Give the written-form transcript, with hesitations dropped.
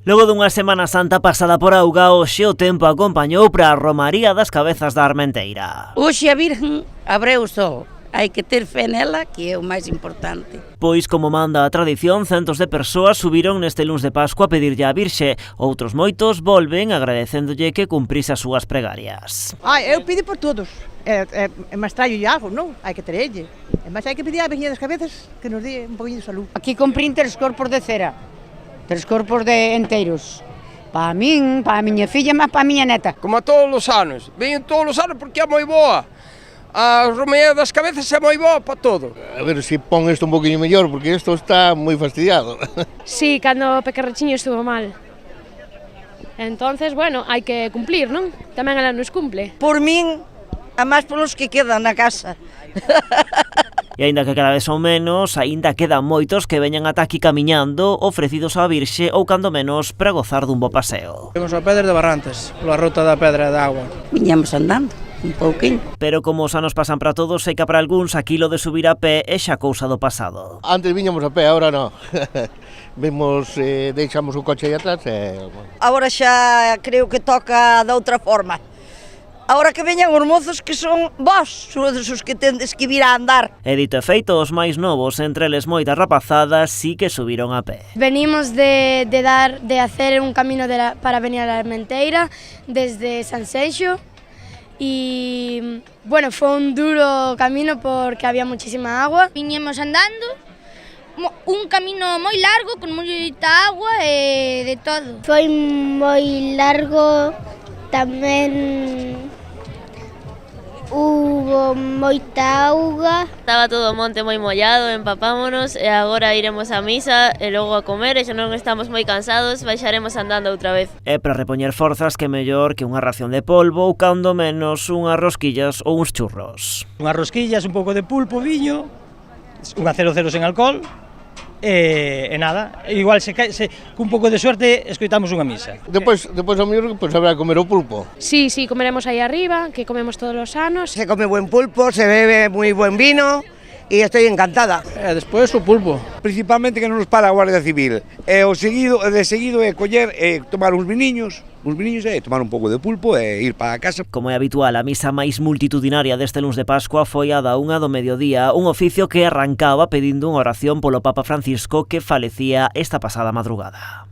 Logo dunha Semana Santa pasada por auga, hoxe o tempo acompañou para a Romaría das Cabezas da Armenteira. Hoxe a Virgen abreu o sol. Hai que ter fe nela, que é o máis importante. Pois, como manda a tradición, centos de persoas subiron neste luns de Pascua a pedirlle á Virxe. Outros moitos volven agradecéndolle que cumprise as súas pregarias. Eu pido por todos. É máis traio e algo, non? Hai que terelle. E máis hai que pedir á Virgen das Cabezas que nos dé un poquinho de salud. Aquí comprín 3 corpos de cera, 3 corpos de enteiros. Para min, para a miña filla, mas para a miña neta. Como a todos os anos. Veñen todos os anos porque é moi boa. A Romaría das Cabezas é moi boa para todo. A ver se pon isto un poquinho mellor, porque isto está moi fastidiado. Sí, cando o Pequerrechiño estuvo mal. Entonces, bueno, hai que cumplir, non? Tamén ela nos cumple. Por min, a máis polos que quedan na casa. E aínda que cada vez son menos, aínda quedan moitos que veñan ata aquí camiñando, ofrecidos á Virxe ou cando menos para gozar dun bo paseo. Temos a Pedra de Barrantes, pola ruta da Pedra de Agua. Viñamos andando un pouquinho. Pero como os anos pasan para todos, sei que para algúns aquilo de subir a pé é xa cousa do pasado. Antes viñamos a pé, agora non. Vemos, deixamos o coche aí atrás e... Agora xa creo que toca de outra forma. Agora que veñan os mozos que son vós, os que tendes que vir a andar. E dito e feito, os máis novos, entre eles moitas rapazadas, sí que subiron a pé. Venimos de hacer un camino para venir a la Armenteira desde Sanxenxo y bueno, fue un duro camino porque había muchísima agua. Viñemos andando, un camino moi largo, con moita agua e de todo. Foi moi largo, tamén hubo moita auga. Estaba todo o monte moi mollado, empapámonos e agora iremos a misa e logo a comer e xa non estamos moi cansados, baixaremos andando outra vez. É para repoñer forzas que mellor que unha ración de polvo ou cando menos unhas rosquillas ou uns churros. Unhas rosquillas, un pouco de pulpo, viño, unha 00 sen alcohol e nada, igual cun pouco de suerte escoitamos unha misa. Depois a mellor habrá que comer o pulpo. Sí, comeremos aí arriba, que comemos todos os anos. Se come buen pulpo, se bebe moi buen vino e estoy encantada. Despois o pulpo. Principalmente que non nos para a Guardia Civil. De seguido é coller e tomar uns viniños e tomar un pouco de pulpo e ir para a casa. Como é habitual, a misa máis multitudinaria deste luns de Pascua foi a da 1 do mediodía, un oficio que arrancaba pedindo unha oración polo Papa Francisco que falecía esta pasada madrugada.